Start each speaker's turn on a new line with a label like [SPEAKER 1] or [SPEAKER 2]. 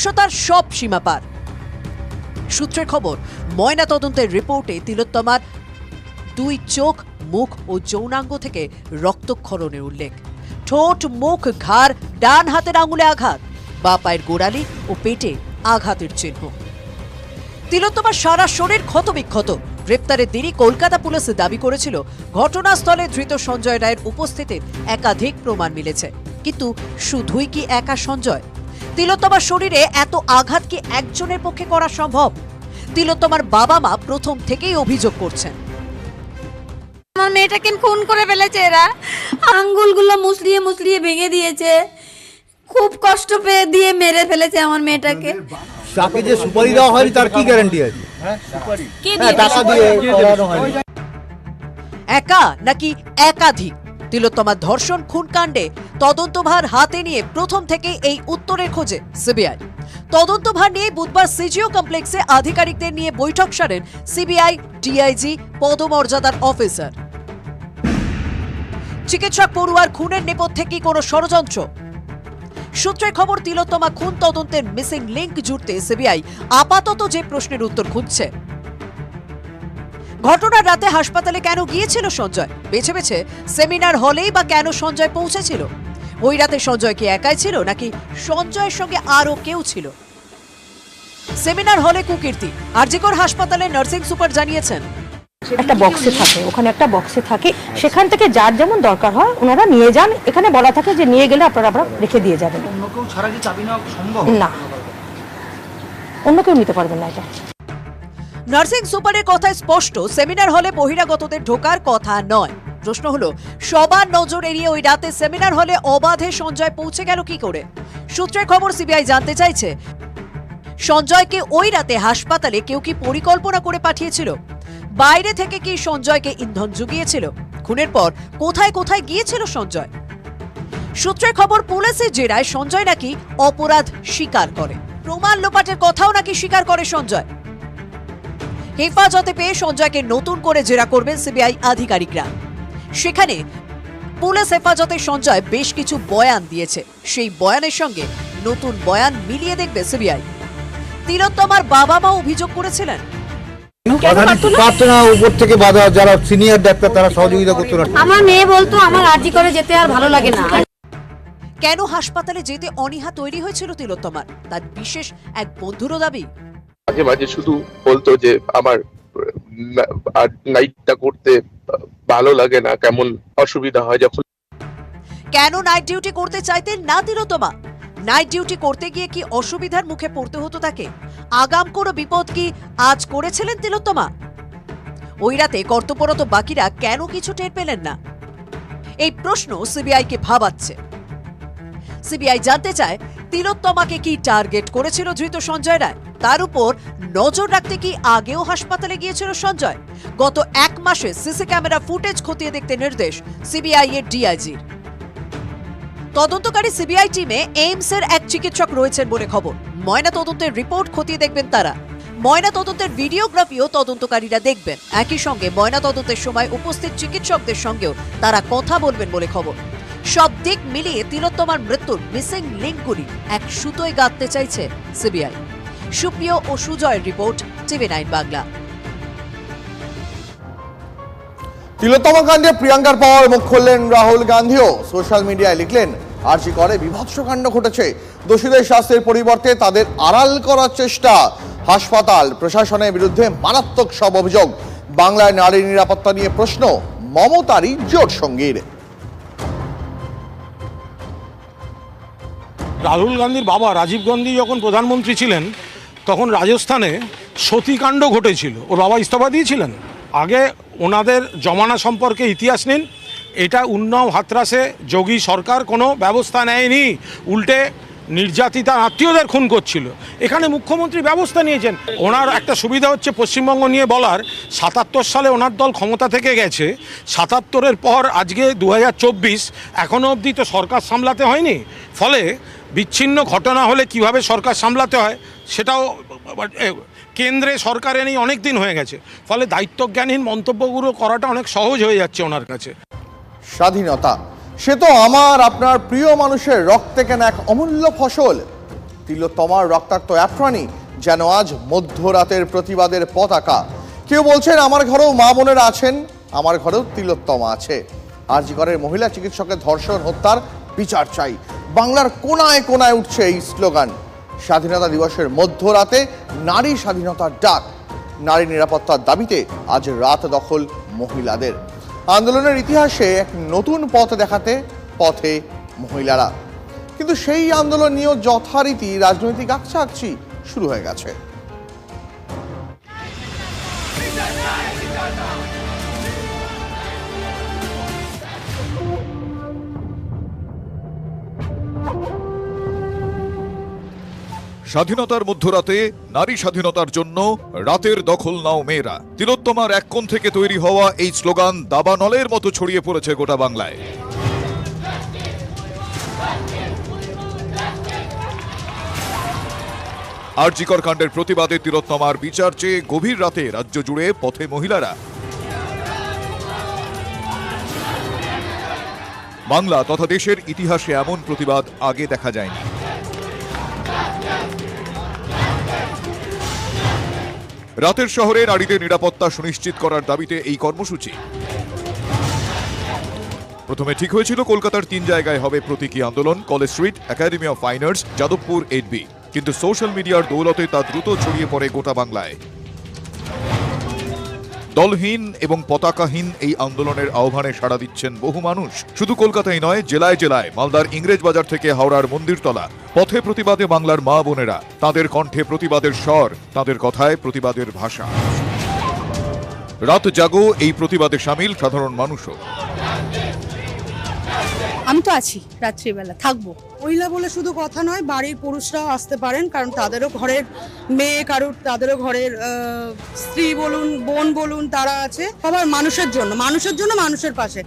[SPEAKER 1] নৃশংসতার সব সীমা পার। সূত্রের খবর, ময়না তদন্তের রিপোর্টে তিলোত্তমার 2 চোখ, মুখ ও যৌনাঙ্গ থেকে রক্তক্ষরণের উল্লেখ। ঠোঁট, মুখ, ঘাড়, ডান হাতের আঙুলে আঘাত, বাঁ পায়ের গোড়ালি ও পেটে আঘাতের চিহ্ন। তিলোত্তমার সারা শরীর ক্ষতবিক্ষত। গ্রেপ্তারের দিনই কলকাতা পুলিশ দাবি করেছিল ঘটনাস্থলে ধৃত সঞ্জয় রায়ের উপস্থিতির একাধিক প্রমাণ মিলেছে। কিন্তু শুধুই কি একা সঞ্জয়? তিলোত্তমার শরীরে এত আঘাত কি একজনের পক্ষে করা সম্ভব? তিলোত্তমার বাবা মা প্রথম থেকেই অভিযোগ করছেন,
[SPEAKER 2] আমার মেয়েটাকে খুন করে ফেলেছে এরা, আঙ্গুলগুলো মুসলিয়ে মুসলিয়ে ভেঙে দিয়েছে, খুব কষ্ট পেয়ে দিয়ে মেরে ফেলেছে আমার মেয়েটাকে।
[SPEAKER 3] তাকে যে সুপারি দেওয়া হয়নি তার কি গ্যারান্টি আছে? টাকা দিয়ে করানো হয়নি।
[SPEAKER 1] একা নাকি একাধিক? তিলোত্তমার ধর্ষণ খুন কাণ্ডে তদন্তভার হাতে নিয়ে প্রথম থেকে এই উত্তরের খোঁজে সিবিআই। তদন্তভার নিয়ে বুধবার সিজিও কমপ্লেক্সে আধিকারিকদের নিয়ে বৈঠক সারেন সিবিআই ডিআইজি পদমর্যাদার অফিসার। চিকিৎসক পড়ুয়ার খুনের নেপথ্যে কি কোনো ষড়যন্ত্র? সূত্রের খবর, তিলোত্তমা খুন তদন্তের মিসিং লিংক জুড়তে সিবিআই আপাতত যে প্রশ্নের উত্তর খুঁজছে। ঘটনার রাতে হাসপাতালে কেন গিয়েছিল সঞ্জয়? বেছে বেছে সেমিনার হলেই বা কেন সঞ্জয় পৌঁছেছিল? ওই রাতে সঞ্জয় কি একাই ছিল নাকি সঞ্জয়ের সঙ্গে আরো কেউ ছিল? সেমিনার হলে কুকীর্তি। আরজিকর হাসপাতালে নার্সিং সুপার জানিয়েছেন,
[SPEAKER 4] একটা বক্সে থাকে, ওখানে একটা বক্সে থাকে, সেখান থেকে যার যেমন দরকার হয় ওনারা নিয়ে যান। এখানে বলা থাকে যে নিয়ে গেলে আপনারা রেখে দিয়ে যাবেন।
[SPEAKER 3] অন্য কেউ ছাড়া কি চাবি নেওয়া সম্ভব?
[SPEAKER 4] না, অন্য কেউ নিতে পারবেন না। এটা
[SPEAKER 1] নার্সিং সুপারের কথায় স্পষ্ট, সেমিনার হলে বহিরাগতদের ঢোকার কথা নয়। প্রশ্ন হলো, সবার নজর এড়িয়ে ওই রাতে সেমিনার হলে অবাধে সঞ্জয় পৌঁছে গেল কি করে? সূত্রের খবর, সিবিআই জানতে চাইছে সঞ্জয়কে ওই রাতে হাসপাতালে কেউ কি পরিকল্পনা করে পাঠিয়েছিল? বাইরে থেকে কি সঞ্জয়কে ইন্ধন জুগিয়েছিল? খুনের পর কোথায় কোথায় গিয়েছিল সঞ্জয়? সূত্রের খবর, পুলিশের জেরায় সঞ্জয় নাকি অপরাধ স্বীকার করে। প্রমাণ লোপাটের কথাও নাকি স্বীকার করে সঞ্জয়। হেফাজতে পেয়ে সঞ্জয়কে নতুন করে জেরা করবেন সিবিআই আধিকারিকরা। সেখানে পুলিশ হেফাজতে সঞ্জয় বেশ কিছু বয়ান দিয়েছে। সেই বয়ানের সঙ্গে নতুন বয়ান মিলিয়ে দেখবে সিবিআই। তিলোত্তমার বাবা মা অভিযোগ করেছিলেন,
[SPEAKER 3] উপর থেকে বাধা, যারা সিনিয়র ডাক্তার তারা সহযোগিতা করতে না।
[SPEAKER 2] আমার মেয়ে বলতো আমার আরজি করে যেতে আর ভালো লাগে না।
[SPEAKER 1] কেন হাসপাতালে যেতে অনীহা তৈরি হয়েছিল তিলোত্তমার, তার বিশেষ এক বন্ধুরও দাবি।
[SPEAKER 5] মাঝে মাঝে শুধু বলতো যে আমার নাইটটা করতে ভালো লাগে না, কেমন অসুবিধা হয় যখন।
[SPEAKER 1] কেন নাইট ডিউটি করতে চাইতেন না তিলোত্তমা? নাইট ডিউটি করতে গিয়ে কি অসুবিধার মুখে পড়তে হতো তাকে? আগাম কোনো বিপদ কি আজ করেছিলেন তিলোত্তমা? ওই রাতে কর্তব্যরত বাকিরা কেন কিছু টের পেলেন না? এই প্রশ্ন সিবিআই কে ভাবাচ্ছে। সিবিআই জানতে চায়, তিলোত্তমাকে কি টার্গেট করেছিল ধৃত সঞ্জয় রায়? তার উপর নজর রাখতে কি আগেও হাসপাতালে গিয়েছিল সঞ্জয়? গত 1 মাসে সিসি ক্যামেরা ফুটেজ খতিয়ে দেখতে নির্দেশ সিবিআই এর ডিআইজির। তদন্তকারী সিবিআই টিমে এইমসের এক চিকিৎসক রয়েছেন বলে খবর। ময়না তদন্তের রিপোর্ট খতিয়ে দেখবেন তারা। ময়না তদন্তের ভিডিওগ্রাফিও তদন্তকারীরা দেখবেন। একই সঙ্গে ময়না তদন্তের সময় উপস্থিত চিকিৎসকদের সঙ্গেও তারা কথা বলবেন বলে খবর। সব দিক মিলিয়ে তিলোত্তমার মৃত্যুর মিসিং লিঙ্কগুলি এক সুতোয় গাঁথতে চাইছে সিবিআই। সুপ্রিয় ও সুজয়ের রিপোর্ট, TV9 বাংলা।
[SPEAKER 6] তিলোত্তমা কাণ্ডে প্রিয়াঙ্কার পাওয়ার মুখ খুললেন রাহুল গান্ধীও। সোশ্যাল মিডিয়ায় লিখলেন, আরজি করে বিভৎস কাণ্ড ঘটেছে, দোষীদের শাস্তির পরিবর্তে তাদের আড়াল করার চেষ্টা। হাসপাতাল প্রশাসনের বিরুদ্ধে মারাত্মক সব অভিযোগ। বাংলায় নারী নিরাপত্তা নিয়ে প্রশ্ন মমতারই জোট সঙ্গীর।
[SPEAKER 7] রাহুল গান্ধীর বাবা রাজীব গান্ধী যখন প্রধানমন্ত্রী ছিলেন তখন রাজস্থানে সতীকাণ্ড ঘটেছিল। ওর বাবা ইস্তফা দিয়েছিলেন। আগে ওনাদের জমানা সম্পর্কে ইতিহাস নিন। এটা উন্নাও হাতরাসে যোগী সরকার কোনো ব্যবস্থা নেয়নি, উল্টে নির্যাতিতা আত্মীয়দের খুন করছিল। এখানে মুখ্যমন্ত্রী ব্যবস্থা নিয়েছেন। ওনার একটা সুবিধা হচ্ছে পশ্চিমবঙ্গ নিয়ে বলার, 77 সালে ওনার দল ক্ষমতা থেকে গেছে, 77-এর পর আজকে 2024, এখনও অবধি তো সরকার সামলাতে হয়নি। ফলে বিচ্ছিন্ন ঘটনা হলে কিভাবে সরকার সামলাতে হয় সেটাও কেন্দ্রে সরকারে নেই, অনেক দিন হয়ে গেছে। ফলে দায়িত্বজ্ঞানহীন মন্তব্যগুলো করাটা অনেক সহজ হয়ে যাচ্ছে ওনার কাছে।
[SPEAKER 6] স্বাধীনতা, সে তো আমার আপনার প্রিয় মানুষের রক্তে কেনা এক অমূল্য ফসল। তিলোত্তমার রক্তাক্ত অ্যাপ্রাণী যেন আজ মধ্যরাতের প্রতিবাদের পতাকা। কেউ বলছেন আমার ঘরেও মা বোনেরা আছেন, আমার ঘরেও তিলোত্তমা আছে। আরজি করের মহিলা চিকিৎসকের ধর্ষণ হত্যার বিচার চাই। বাংলার কোনায় কোনায় উঠছে এই স্লোগান। স্বাধীনতা দিবসের মধ্যরাতে নারী স্বাধীনতার ডাক। নারী নিরাপত্তার দাবিতে আজ রাত দখল মহিলাদের। আন্দোলনের ইতিহাসে এক নতুন পথ দেখাতে পথে মহিলারা। কিন্তু সেই আন্দোলন নিয়েও যথারীতি রাজনৈতিক আকছাকছি শুরু হয়ে গেছে।
[SPEAKER 8] স্বাধীনতার মধ্যরাতে নারী স্বাধীনতার জন্য রাতের দখল নাও মেয়েরা। তিলোত্তমার এক কোণ থেকে তৈরি হওয়া এই স্লোগান দাবানলের মতো ছড়িয়ে পড়েছে গোটা বাংলায়। আরজি কর কাণ্ডের প্রতিবাদে তিলোত্তমার বিচার চেয়ে গভীর রাতে রাজ্য জুড়ে পথে মহিলারা। বাংলা তথা দেশের ইতিহাসে এমন প্রতিবাদ আগে দেখা যায়নি। রাতের শহরে নারীদের নিরাপত্তা সুনিশ্চিত করার দাবিতে এই কর্মসূচি। প্রথমে ঠিক হয়েছিল কলকাতার 3 জায়গায় হবে প্রতীকী আন্দোলন, college street, academy of fine arts, Jadavpur 8B। কিন্তু সোশ্যাল মিডিয়ার দৌলতে তা দ্রুত ছড়িয়ে পড়ে গোটা বাংলায়। দলহীন এবং পতাকাহীন এই আন্দোলনের আহ্বানে সাড়া দিচ্ছেন বহু মানুষ। শুধু কলকাতায় নয়, জেলায় জেলায়, মালদার ইংরেজ বাজার থেকে হাওড়ার মন্দিরতলা, পথে প্রতিবাদে বাংলার মা বোনেরা। তাদের কণ্ঠে প্রতিবাদের স্বর, তাদের কথায় প্রতিবাদের ভাষা। রাত জাগো এই প্রতিবাদে সামিল সাধারণ মানুষও।
[SPEAKER 9] আমি তো আছি, রাত্রিবেলা থাকবো। মহিলা বলে শুধু কথা নয়, বাড়ির পুরুষরাও আসতে পারেন, কারণ তাদেরও ঘরের মেয়ে, কারোর তাদেরও ঘরের স্ত্রী বলুন, বোন বলুন, তারা আছে। সবার মানুষের জন্য, মানুষের পাশে।